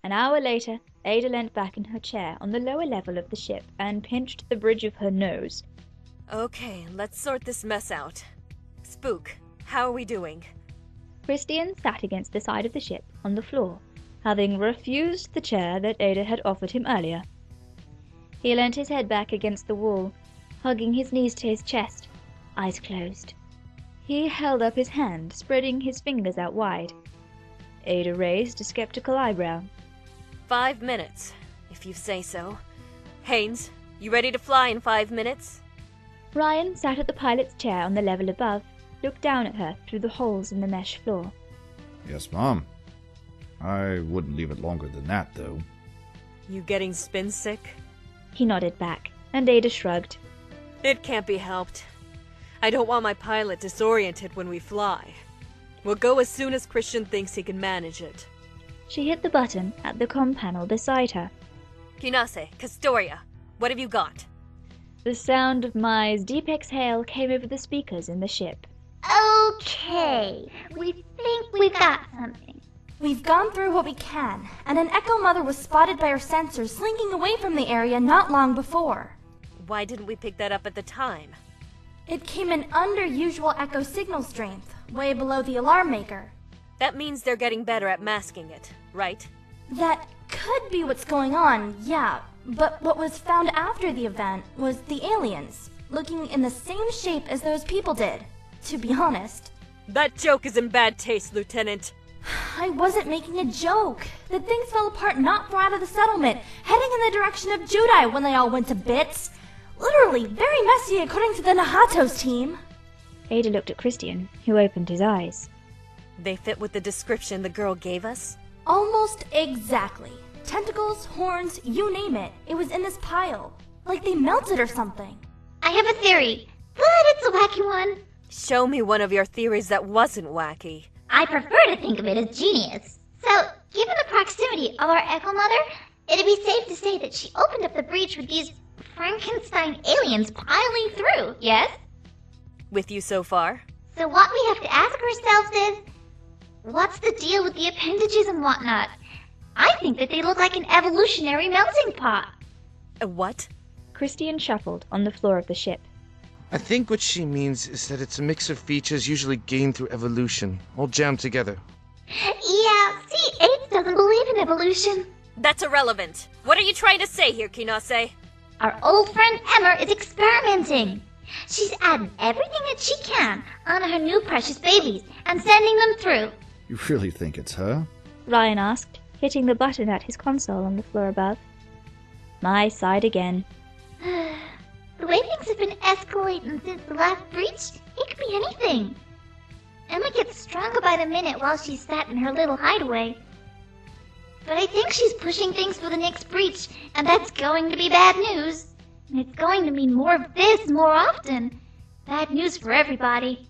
An hour later, Ada leant back in her chair on the lower level of the ship and pinched the bridge of her nose. Okay, let's sort this mess out. Spook, how are we doing? Christian sat against the side of the ship on the floor, having refused the chair that Ada had offered him earlier. He leant his head back against the wall, hugging his knees to his chest, eyes closed. He held up his hand, spreading his fingers out wide. Ada raised a skeptical eyebrow. 5 minutes, if you say so. Haynes, you ready to fly in 5 minutes? Ryan sat at the pilot's chair on the level above, looked down at her through the holes in the mesh floor. Yes, Mom. I wouldn't leave it longer than that, though. You getting spin sick? He nodded back, and Ada shrugged. It can't be helped. I don't want my pilot disoriented when we fly. We'll go as soon as Christian thinks he can manage it. She hit the button at the comm panel beside her. Kinase, Castoria, what have you got? The sound of Mai's deep exhale came over the speakers in the ship. Okay, we think we've got something. We've gone through what we can, and an Echo Mother was spotted by our sensors slinking away from the area not long before. Why didn't we pick that up at the time? It came in under usual Echo signal strength, way below the alarm maker. That means they're getting better at masking it, right? That could be what's going on, yeah. But what was found after the event was the aliens, looking in the same shape as those people did, to be honest. That joke is in bad taste, Lieutenant. I wasn't making a joke. The things fell apart not far out of the settlement, heading in the direction of Judai when they all went to bits. Literally, very messy according to the Nahato's team. Ada looked at Christian, who opened his eyes. They fit with the description the girl gave us? Almost exactly. Tentacles, horns, you name it. It was in this pile. Like they melted or something. I have a theory, but it's a wacky one. Show me one of your theories that wasn't wacky. I prefer to think of it as genius. So, given the proximity of our Echo Mother, it'd be safe to say that she opened up the breach with these Frankenstein aliens piling through, yes? With you so far? So what we have to ask ourselves is, what's the deal with the appendages and whatnot? I think that they look like an evolutionary melting pot. A what? Christian shuffled on the floor of the ship. I think what she means is that it's a mix of features usually gained through evolution, all jammed together. Yeah, C8 doesn't believe in evolution. That's irrelevant. What are you trying to say here, Kinase? Our old friend Emmer is experimenting. She's adding everything that she can on her new precious babies and sending them through. You really think it's her? Ryan asked, hitting the button at his console on the floor above. Mai sighed again. The way things have been escalating since the last breach, it could be anything. Emma gets stronger by the minute while she's sat in her little hideaway. But I think she's pushing things for the next breach, and that's going to be bad news. And it's going to mean more of this more often. Bad news for everybody.